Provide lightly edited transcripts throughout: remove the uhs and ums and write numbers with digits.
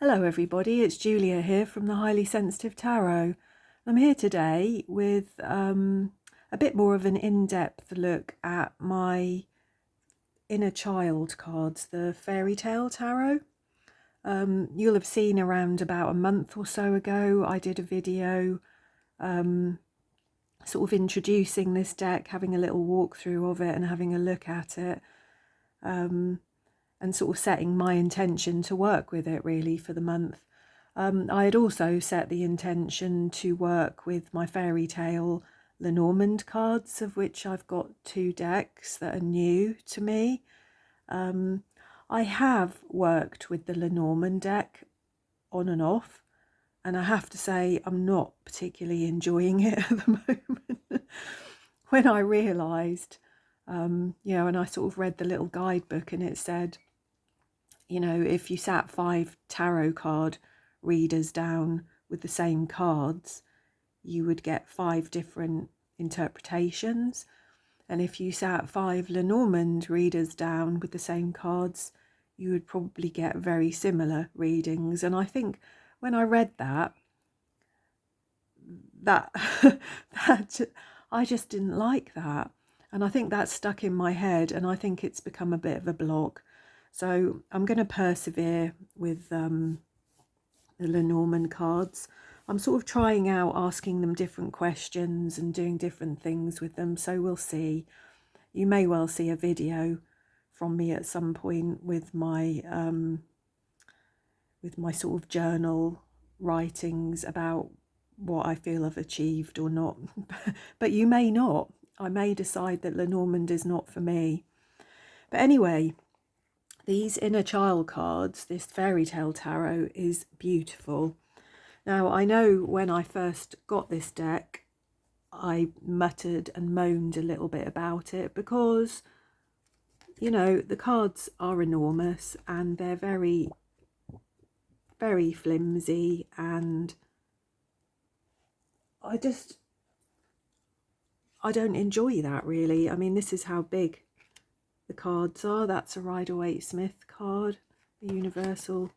Hello everybody, it's Julia here from the Highly Sensitive Tarot. I'm here today with a bit more of an in-depth look at my inner child cards, the Fairy Tale Tarot. You'll have seen around about a month or so ago I did a video sort of introducing this deck, having a little walkthrough of it and having a look at it. And sort of setting my intention to work with it really for the month. I had also set the intention to work with my fairy tale Lenormand cards, of which I've got 2 decks that are new to me. I have worked with the Lenormand deck on and off, and I have to say I'm not particularly enjoying it at the moment. When I realised, and I sort of read the little guidebook and it said, if you sat 5 tarot card readers down with the same cards, you would get 5 different interpretations. And if you sat 5 Lenormand readers down with the same cards, you would probably get very similar readings. And I think when I read that I just didn't like that. And I think that stuck in my head, and I think it's become a bit of a block. So I'm going to persevere with the Lenormand cards. I'm sort of trying out asking them different questions and doing different things with them, so we'll see. You may well see a video from me at some point with my sort of journal writings about what I feel I've achieved or not. But you may not. I may decide that Lenormand is not for me. But anyway, these inner child cards, this fairy tale tarot, is beautiful. Now, I know when I first got this deck, I muttered and moaned a little bit about it because, the cards are enormous and they're very, very flimsy, and I don't enjoy that really. I mean, this is how big the cards are. That's a Rider-Waite-Smith card, the Universal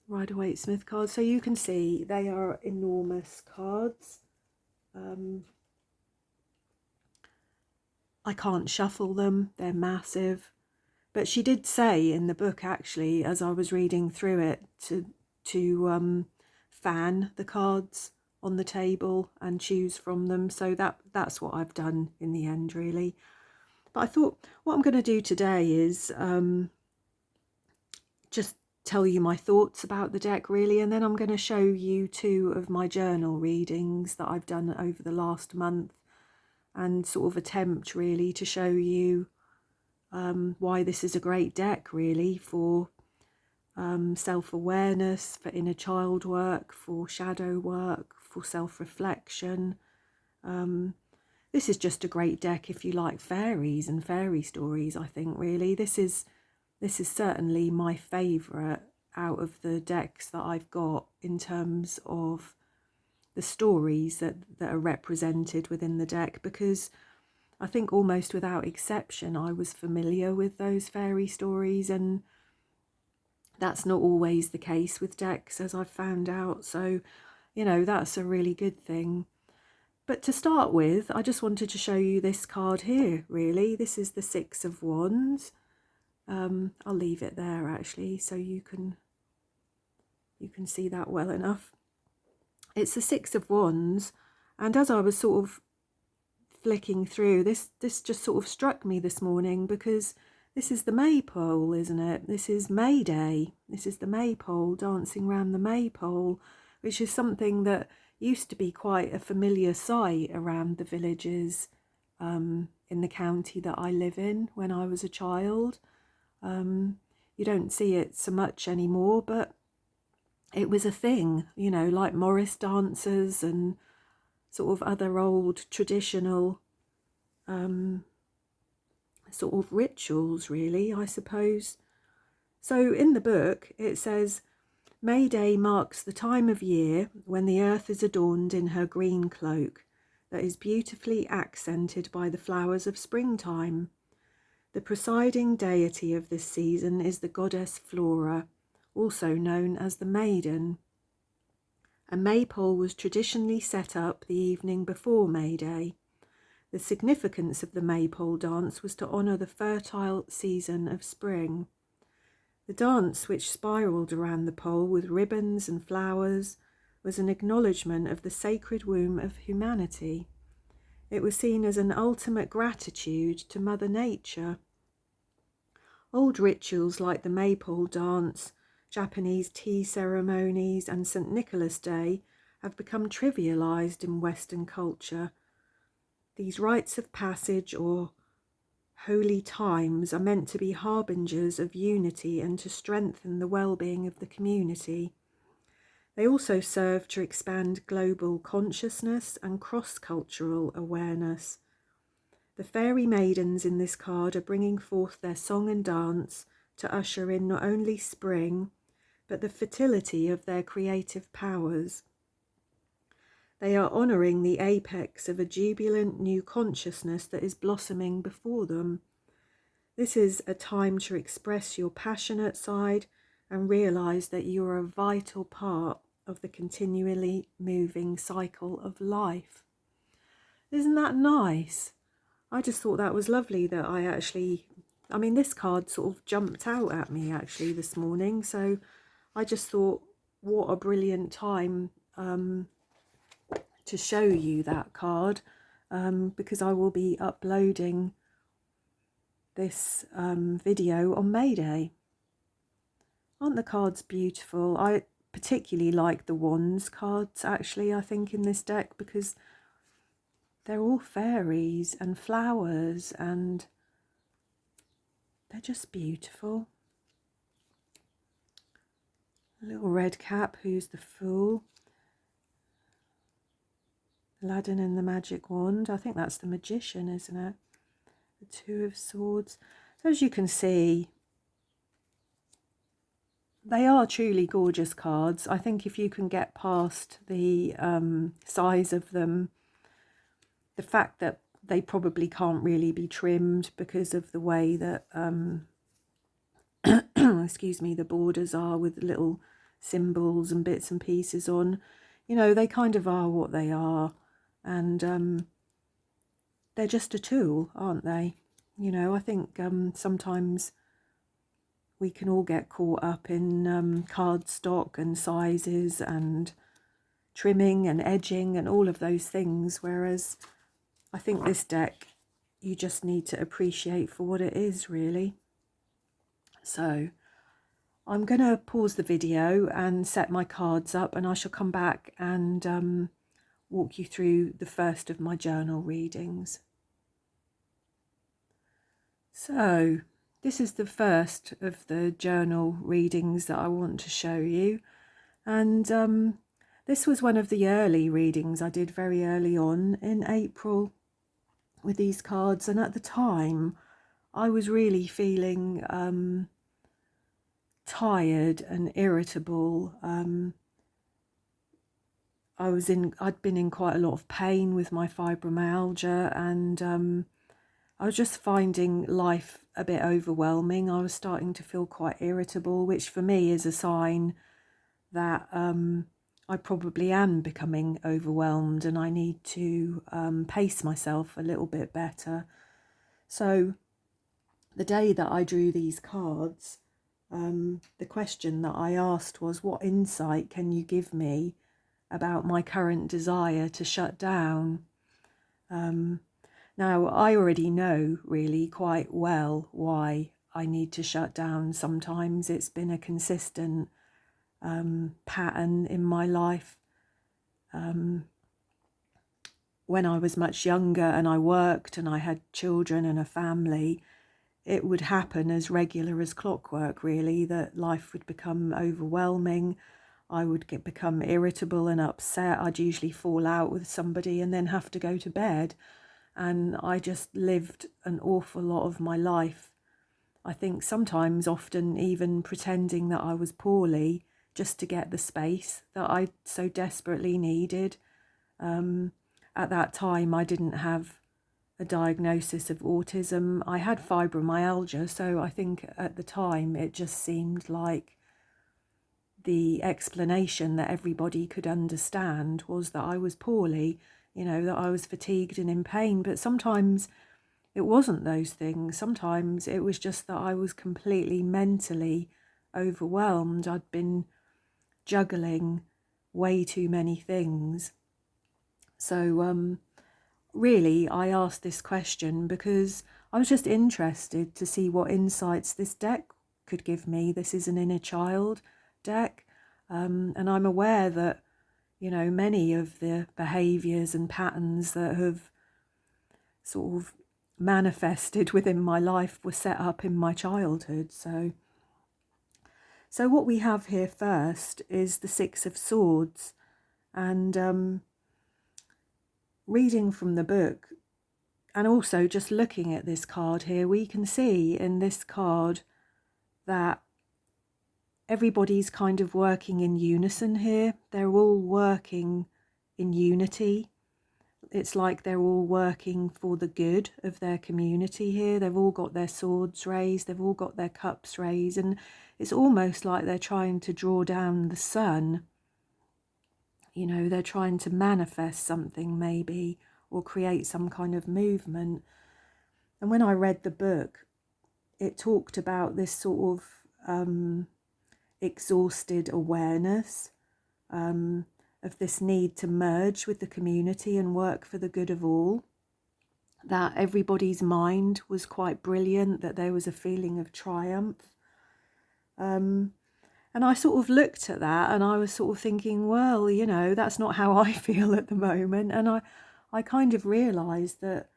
Rider-Waite-Smith card. So you can see they are enormous cards. I can't shuffle them, they're massive. But she did say in the book, actually, as I was reading through it, to fan the cards on the table and choose from them. So that's what I've done in the end, really. But I thought what I'm going to do today is just tell you my thoughts about the deck, really, and then I'm going to show you 2 of my journal readings that I've done over the last month and sort of attempt really to show you why this is a great deck really for self-awareness, for inner child work, for shadow work, for self-reflection. This is just a great deck if you like fairies and fairy stories, I think, really. This is certainly my favourite out of the decks that I've got in terms of the stories that are represented within the deck, because I think almost without exception I was familiar with those fairy stories, and that's not always the case with decks, as I've found out. So, that's a really good thing. But to start with, I just wanted to show you this card here, really. This is the 6 of Wands. I'll leave it there, actually, so you can see that well enough. It's the 6 of Wands, and as I was sort of flicking through, this just sort of struck me this morning, because this is the maypole, isn't it? This is May Day. This is the maypole, dancing around the maypole, which is something that used to be quite a familiar sight around the villages in the county that I live in when I was a child. You don't see it so much anymore, but it was a thing, like Morris dancers and sort of other old traditional sort of rituals, really, I suppose. So in the book it says, May Day marks the time of year when the earth is adorned in her green cloak that is beautifully accented by the flowers of springtime. The presiding deity of this season is the goddess Flora, also known as the Maiden. A maypole was traditionally set up the evening before May Day. The significance of the maypole dance was to honour the fertile season of spring. The dance, which spiralled around the pole with ribbons and flowers, was an acknowledgement of the sacred womb of humanity. It was seen as an ultimate gratitude to Mother Nature. Old rituals like the maypole dance, Japanese tea ceremonies, and St. Nicholas Day have become trivialized in Western culture. These rites of passage or holy times are meant to be harbingers of unity and to strengthen the well-being of the community. They also serve to expand global consciousness and cross-cultural awareness. The fairy maidens in this card are bringing forth their song and dance to usher in not only spring, but the fertility of their creative powers. They are honouring the apex of a jubilant new consciousness that is blossoming before them. This is a time to express your passionate side and realise that you are a vital part of the continually moving cycle of life. Isn't that nice? I just thought that was lovely that this card sort of jumped out at me actually this morning. So I just thought, what a brilliant time to show you that card, because I will be uploading this video on May Day. Aren't the cards beautiful? I particularly like the Wands cards actually, I think, in this deck, because they're all fairies and flowers and they're just beautiful. A little red cap, who's the Fool? Aladdin and the Magic Wand. I think that's the Magician, isn't it? The Two of Swords. So as you can see, they are truly gorgeous cards. I think if you can get past the size of them, the fact that they probably can't really be trimmed because of the way that, excuse me, the borders are with little symbols and bits and pieces on. You know, they kind of are what they are. And they're just a tool, aren't they? You know, I think sometimes we can all get caught up in cardstock and sizes and trimming and edging and all of those things, whereas I think this deck you just need to appreciate for what it is, really. So I'm going to pause the video and set my cards up, and I shall come back and walk you through the first of my journal readings. So this is the first of the journal readings that I want to show you, and this was one of the early readings I did very early on in April with these cards, and at the time I was really feeling tired and irritable. I'd been in quite a lot of pain with my fibromyalgia, and I was just finding life a bit overwhelming. I was starting to feel quite irritable, which for me is a sign that I probably am becoming overwhelmed and I need to pace myself a little bit better. So the day that I drew these cards, the question that I asked was, what insight can you give me about my current desire to shut down? Now, I already know really quite well why I need to shut down sometimes. It's been a consistent pattern in my life. When I was much younger and I worked and I had children and a family, it would happen as regular as clockwork, really, that life would become overwhelming. I would become irritable and upset. I'd usually fall out with somebody and then have to go to bed. And I just lived an awful lot of my life, I think sometimes, often even pretending that I was poorly just to get the space that I so desperately needed. At that time, I didn't have a diagnosis of autism. I had fibromyalgia, so I think at the time it just seemed like the explanation that everybody could understand was that I was poorly, that I was fatigued and in pain. But sometimes it wasn't those things. Sometimes it was just that I was completely mentally overwhelmed. I'd been juggling way too many things. So really, I asked this question because I was just interested to see what insights this deck could give me. This is an inner child deck, and I'm aware that, many of the behaviours and patterns that have sort of manifested within my life were set up in my childhood. So what we have here first is the Six of Swords, and reading from the book and also just looking at this card here, we can see in this card that everybody's kind of working in unison here. They're all working in unity. It's like they're all working for the good of their community here. They've all got their swords raised, they've all got their cups raised, and it's almost like they're trying to draw down the sun. They're trying to manifest something maybe, or create some kind of movement. And when I read the book, it talked about this sort of exhausted awareness of this need to merge with the community and work for the good of all, that everybody's mind was quite brilliant, that there was a feeling of triumph. And I sort of looked at that and I was sort of thinking, well, that's not how I feel at the moment. And I kind of realised that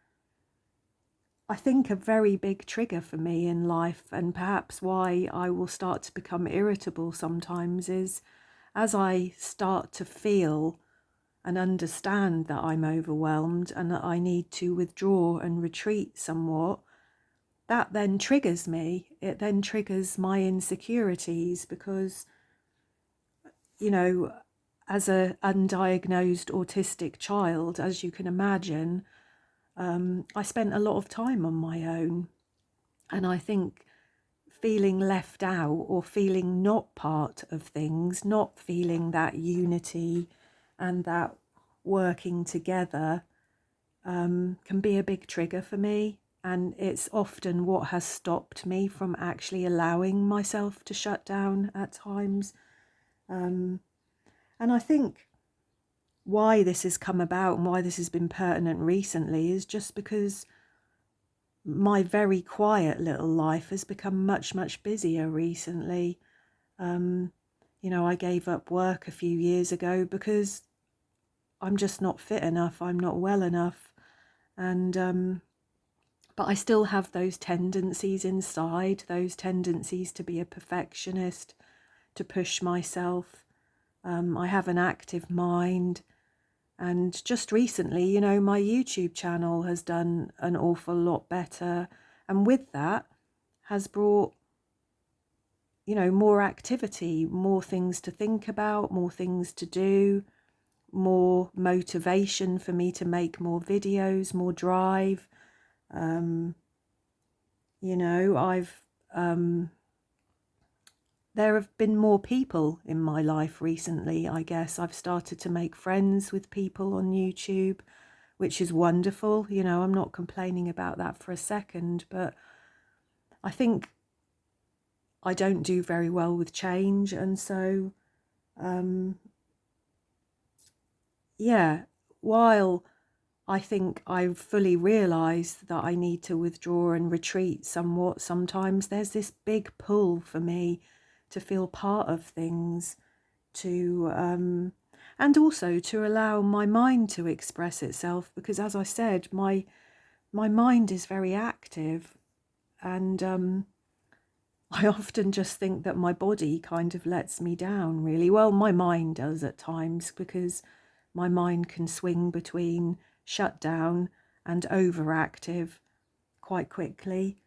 I think a very big trigger for me in life, and perhaps why I will start to become irritable sometimes, is as I start to feel and understand that I'm overwhelmed and that I need to withdraw and retreat somewhat, that then triggers me. It then triggers my insecurities because, as a undiagnosed autistic child, as you can imagine, I spent a lot of time on my own, and I think feeling left out or feeling not part of things, not feeling that unity and that working together can be a big trigger for me. And it's often what has stopped me from actually allowing myself to shut down at times. And I think why this has come about and why this has been pertinent recently is just because my very quiet little life has become much, much busier recently. I gave up work a few years ago because I'm just not fit enough. I'm not well enough. And but I still have those tendencies inside, those tendencies to be a perfectionist, to push myself. I have an active mind. And just recently, my YouTube channel has done an awful lot better. And with that has brought, more activity, more things to think about, more things to do, more motivation for me to make more videos, more drive. There have been more people in my life recently, I guess. I've started to make friends with people on YouTube, which is wonderful. I'm not complaining about that for a second, but I think I don't do very well with change. And so, while I think I've fully realised that I need to withdraw and retreat somewhat, sometimes there's this big pull for me to feel part of things, to and also to allow my mind to express itself, because as I said, my mind is very active, and I often just think that my body kind of lets me down, really. Well, my mind does at times, because my mind can swing between shut down and overactive quite quickly.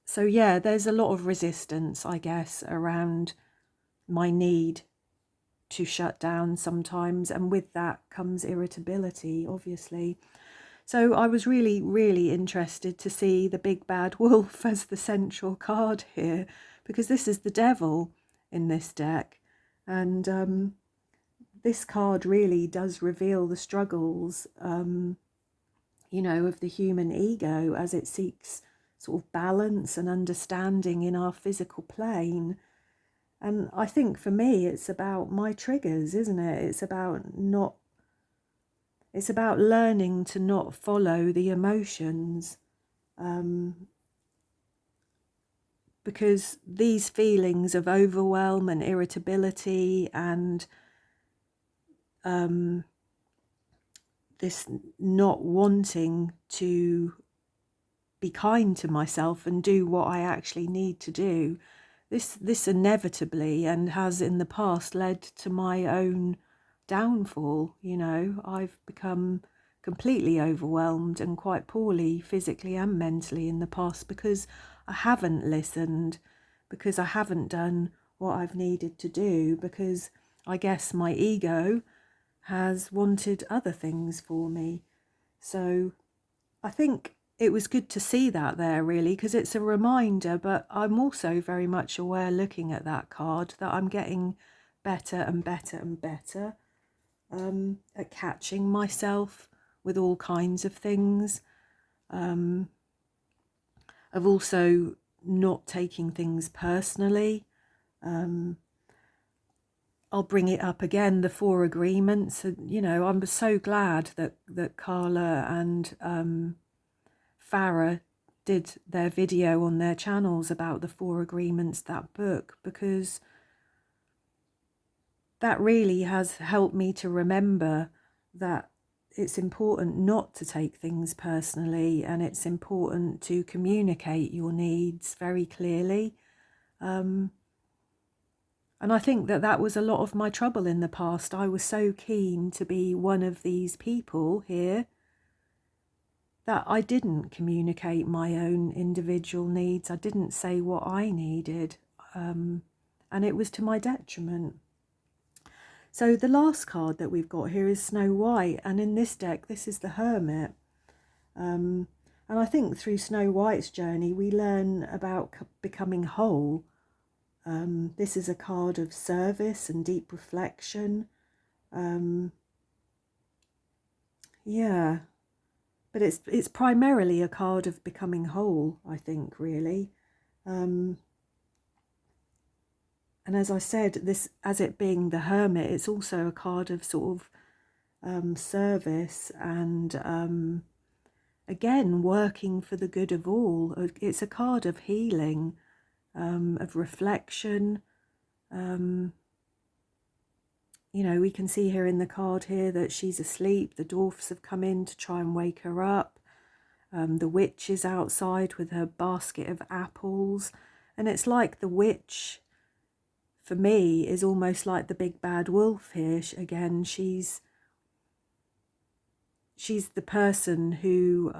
So there's a lot of resistance, I guess, around my need to shut down sometimes, and with that comes irritability, obviously. So I was really, really interested to see the big bad wolf as the central card here, because this is the devil in this deck. And this card really does reveal the struggles, you know, of the human ego as it seeks sort of balance and understanding in our physical plane. And I think for me, it's about my triggers, isn't it? It's about learning to not follow the emotions, because these feelings of overwhelm and irritability and this not wanting to be kind to myself and do what I actually need to do, this inevitably and has in the past led to my own downfall. You know, I've become completely overwhelmed and quite poorly physically and mentally in the past because I haven't listened, because I haven't done what I've needed to do, because I guess my ego has wanted other things for me. So I think it was good to see that there, really, because it's a reminder, but I'm also very much aware, looking at that card, that I'm getting better and better and better at catching myself with all kinds of things, of also not taking things personally. I'll bring it up again, the 4 agreements. You know, I'm so glad that Carla and Farah did their video on their channels about the 4 agreements, that book, because that really has helped me to remember that it's important not to take things personally, and it's important to communicate your needs very clearly. And I think that was a lot of my trouble in the past. I was so keen to be one of these people here that I didn't communicate my own individual needs. I didn't say what I needed, and it was to my detriment. So the last card that we've got here is Snow White, and in this deck, this is the Hermit. And I think through Snow White's journey, we learn about becoming whole. This is a card of service and deep reflection. Yeah, but it's primarily a card of becoming whole, I think, really. And as I said, this, as it being the Hermit, it's also a card of sort of service and again, working for the good of all. It's a card of healing, of reflection. You know, we can see here in the card here that she's asleep. The dwarfs have come in to try and wake her up. The witch is outside with her basket of apples. And it's like the witch, for me, is almost like the big bad wolf here. Again, she's the person who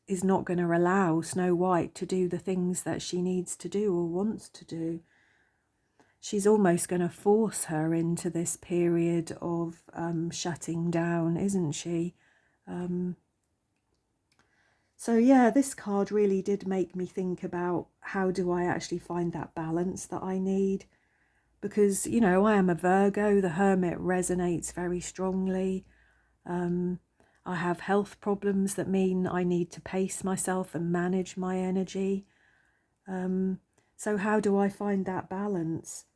is not going to allow Snow White to do the things that she needs to do or wants to do. She's almost going to force her into this period of shutting down, isn't she? So yeah, this card really did make me think about, how do I actually find that balance that I need? Because, you know, I am a Virgo. The Hermit resonates very strongly. I have health problems that mean I need to pace myself and manage my energy. So how do I find that balance?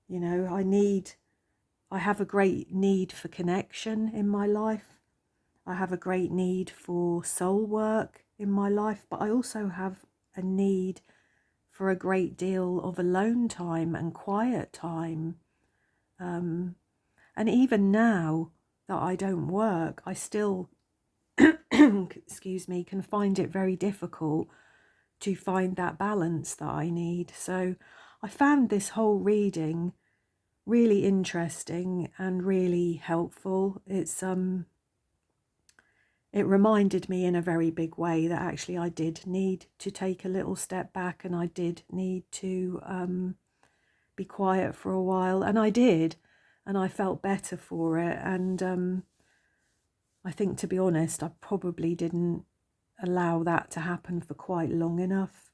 You know, I have a great need for connection in my life. I have a great need for soul work in my life, but I also have a need for a great deal of alone time and quiet time. And even now that I don't work, I still, excuse me, can find it very difficult to find that balance that I need. So I found this whole reading really interesting and really helpful. It reminded me in a very big way that actually I did need to take a little step back, and I did need to be quiet for a while, and I did, and I felt better for it. And I think, to be honest, I probably didn't allow that to happen for quite long enough.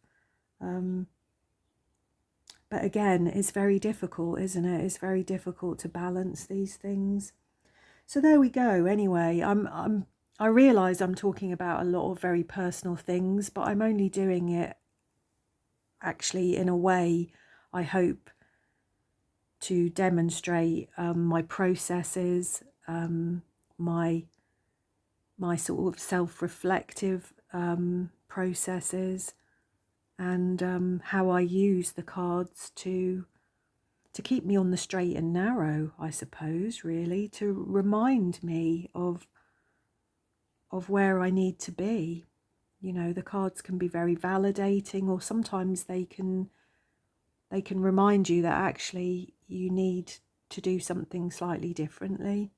But again, it's very difficult, isn't it? It's very difficult to balance these things. So there we go. Anyway, I realise I'm talking about a lot of very personal things, but I'm only doing it actually in a way, I hope, to demonstrate my processes, my sort of self-reflective processes, and how I use the cards to keep me on the straight and narrow, I suppose, really, to remind me of where I need to be. You know, the cards can be very validating, or sometimes they can remind you that actually you need to do something slightly differently.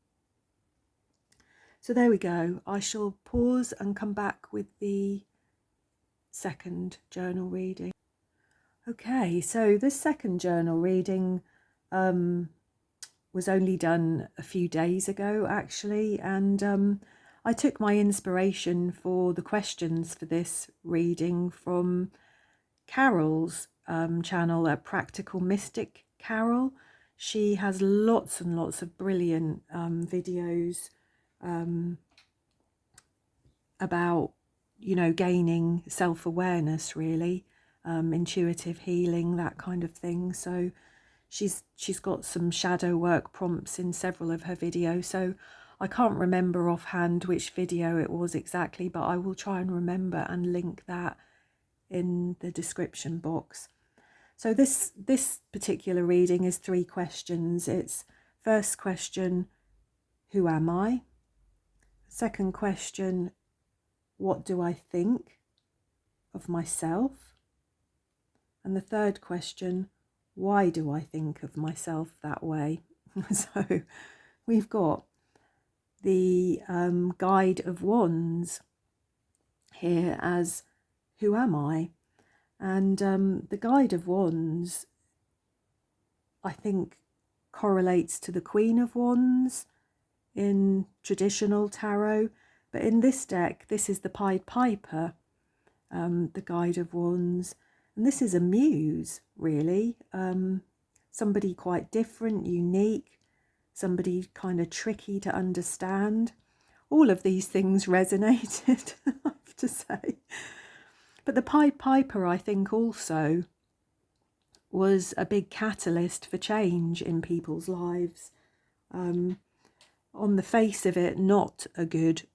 So there we go. I shall pause and come back with the second journal reading. Okay, so this second journal reading was only done a few days ago, actually, and I took my inspiration for the questions for this reading from Carol's channel, a Practical Mystic Carol. She has lots and lots of brilliant videos about, you know, gaining self-awareness, really, intuitive healing, that kind of thing. So she's got some shadow work prompts in several of her videos. So I can't remember offhand which video it was exactly, but I will try and remember and link that in the description box. So this particular reading is 3 questions. It's first question, who am I? Second question, what do I think of myself? And the third question, why do I think of myself that way? So we've got the Guide of Wands here as who am I? And the Guide of Wands, I think, correlates to the Queen of Wands in traditional tarot. But in this deck, this is the Pied Piper, the Guide of Wands. And this is a muse, really. Somebody quite different, unique, somebody kind of tricky to understand. All of these things resonated, I have to say. But the Pied Piper, I think, also was a big catalyst for change in people's lives. On the face of it, not a good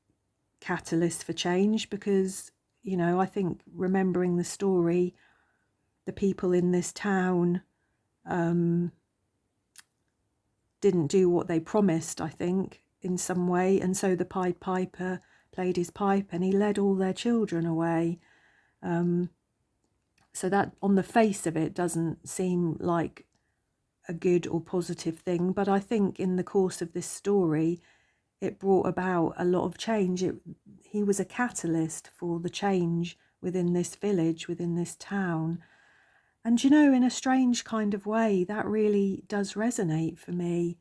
catalyst for change, because, you know, I think, remembering the story, the people in this town didn't do what they promised, I think, in some way. And so the Pied Piper played his pipe and he led all their children away. So that, on the face of it, doesn't seem like a good or positive thing. But I think in the course of this story, it brought about a lot of change. He was a catalyst for the change within this village, within this town. And, you know, in a strange kind of way, that really does resonate for me.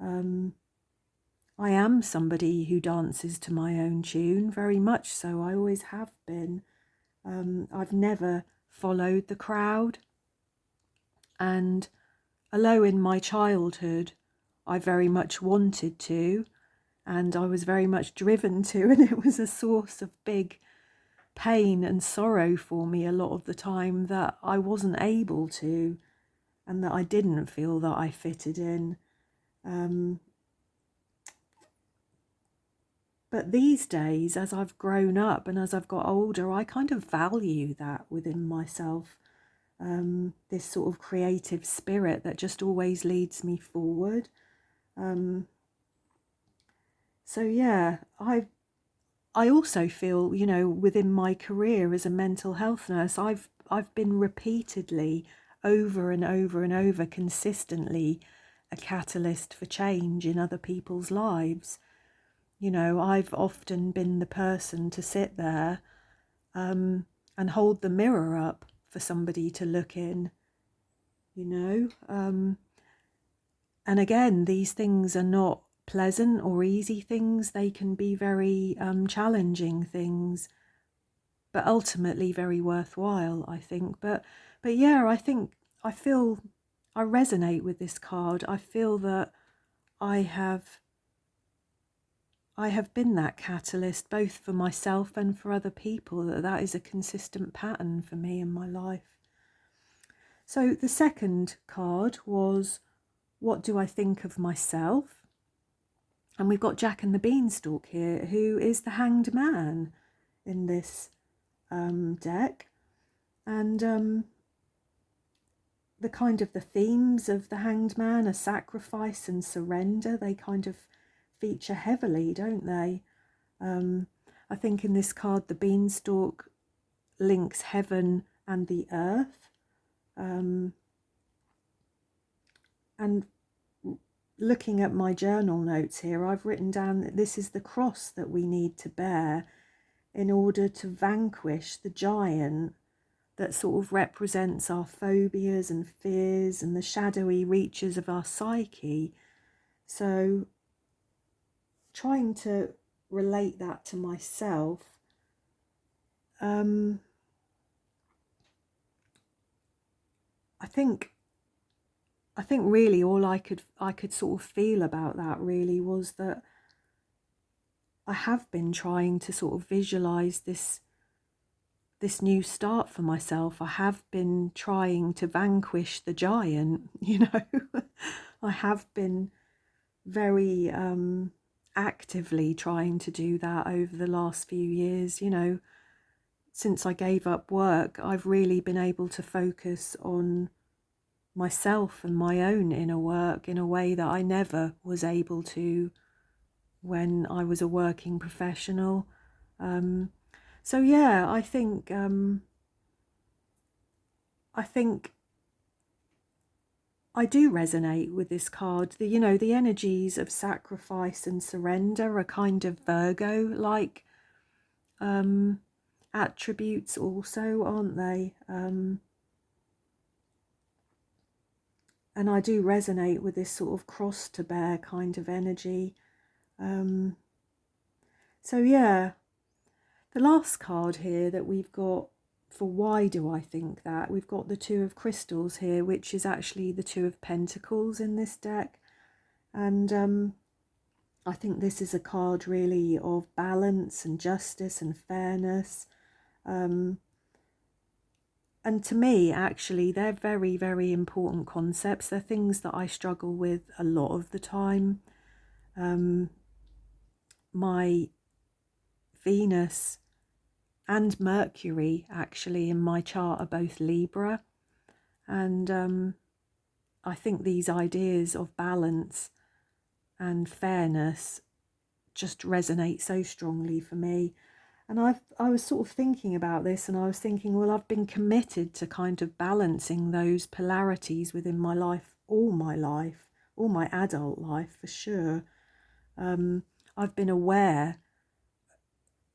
I am somebody who dances to my own tune, very much so. I always have been. I've never followed the crowd. And although in my childhood I very much wanted to, and I was very much driven to, and it was a source of big pain and sorrow for me a lot of the time that I wasn't able to, and that I didn't feel that I fitted in. But these days, as I've grown up and as I've got older, I kind of value that within myself. This sort of creative spirit that just always leads me forward. So yeah, I also feel, you know, within my career as a mental health nurse, I've been repeatedly, over and over and over, consistently a catalyst for change in other people's lives. You know, I've often been the person to sit there and hold the mirror up for somebody to look in, you know. And again, these things are not pleasant or easy things. They can be very challenging things, but ultimately very worthwhile, I think. But yeah, I think feel I resonate with this card. I feel that I have been that catalyst both for myself and for other people, that is a consistent pattern for me in my life. So the second card was, what do I think of myself? And we've got Jack and the Beanstalk here, who is the Hanged Man in this deck. And the themes of the Hanged Man are sacrifice and surrender. They kind of feature heavily, don't they? I think in this card, the Beanstalk links heaven and the earth. And looking at my journal notes here, I've written down that this is the cross that we need to bear in order to vanquish the giant that sort of represents our phobias and fears and the shadowy reaches of our psyche. So trying to relate that to myself, I think really all I could sort of feel about that really was that I have been trying to sort of visualize this new start for myself. I have been trying to vanquish the giant, you know. I have been very actively trying to do that over the last few years, you know. Since I gave up work, I've really been able to focus on myself and my own inner work in a way that I never was able to when I was a working professional. So yeah, I think I do resonate with this card. The energies of sacrifice and surrender are kind of Virgo-like attributes also, aren't they? And I do resonate with this sort of cross to bear kind of energy. So yeah, the last card here that we've got for why do I think that, we've got the Two of Crystals here, which is actually the Two of Pentacles in this deck. And I think this is a card really of balance and justice and fairness. And to me, actually, they're very, very important concepts. They're things that I struggle with a lot of the time. My Venus and Mercury, actually, in my chart are both Libra. And I think these ideas of balance and fairness just resonate so strongly for me. And I was sort of thinking about this, and I was thinking, well, I've been committed to kind of balancing those polarities within my life, all my adult life for sure. I've been aware,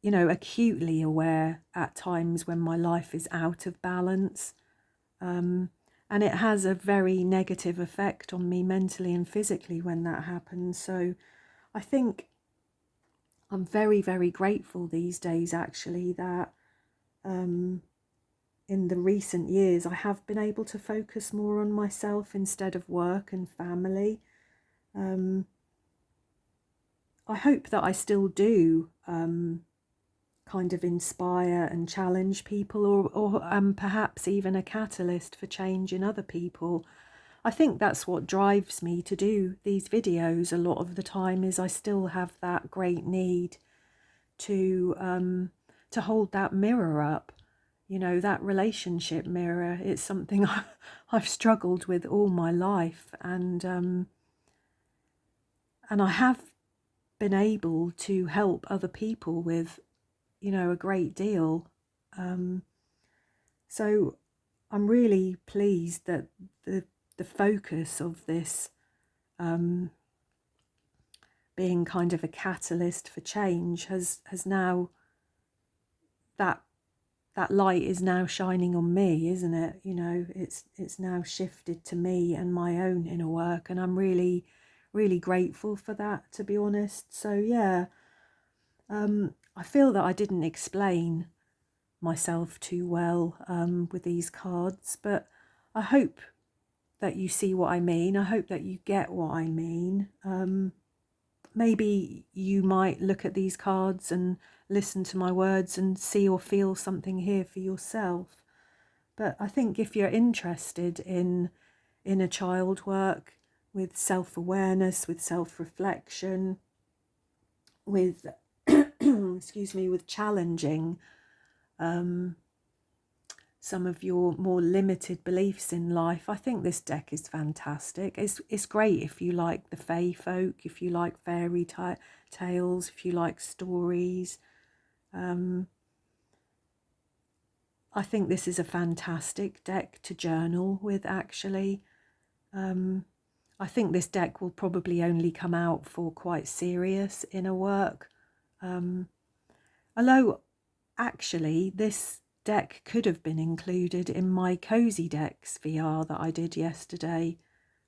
acutely aware at times when my life is out of balance. And it has a very negative effect on me mentally and physically when that happens. So I think I'm very, very grateful these days, actually, that in the recent years I have been able to focus more on myself instead of work and family. I hope that I still do kind of inspire and challenge people, or perhaps even a catalyst for change in other people. I think that's what drives me to do these videos a lot of the time, is I still have that great need to hold that mirror up, that relationship mirror. It's something I've struggled with all my life, and I have been able to help other people with, a great deal. So I'm really pleased that the focus of this being kind of a catalyst for change has now, that light is now shining on me, isn't it? It's now shifted to me and my own inner work, and I'm really, really grateful for that, to be honest. So yeah, I feel that I didn't explain myself too well with these cards, but I hope that you see what I mean. I hope that you get what I mean. Maybe you might look at these cards and listen to my words and see or feel something here for yourself. But I think if you're interested in inner child work, with self-awareness, with self-reflection, with excuse me, with challenging some of your more limited beliefs in life, I think this deck is fantastic. It's great if you like the fae folk, if you like fairy tales, if you like stories. I think this is a fantastic deck to journal with, actually. I think this deck will probably only come out for quite serious inner work. Although, actually, this deck could have been included in my Cozy Decks VR that I did yesterday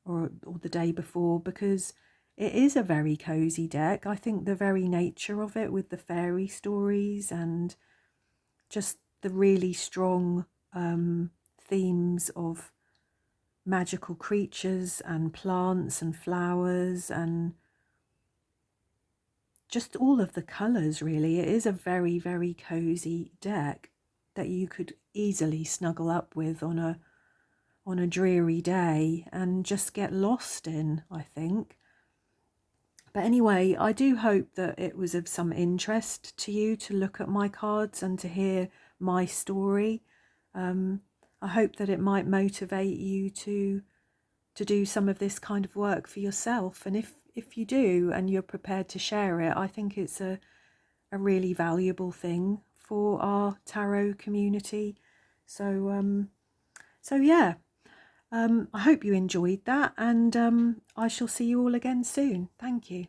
or the day before, because it is a very cozy deck. I think the very nature of it, with the fairy stories and just the really strong themes of magical creatures and plants and flowers and just all of the colours, really. It is a very, very cozy deck that you could easily snuggle up with on a dreary day and just get lost in, I think. But anyway, I do hope that it was of some interest to you to look at my cards and to hear my story. I hope that it might motivate you to do some of this kind of work for yourself. And if you do and you're prepared to share it, I think it's a really valuable thing for our tarot community. So yeah, I hope you enjoyed that, and I shall see you all again soon. Thank you.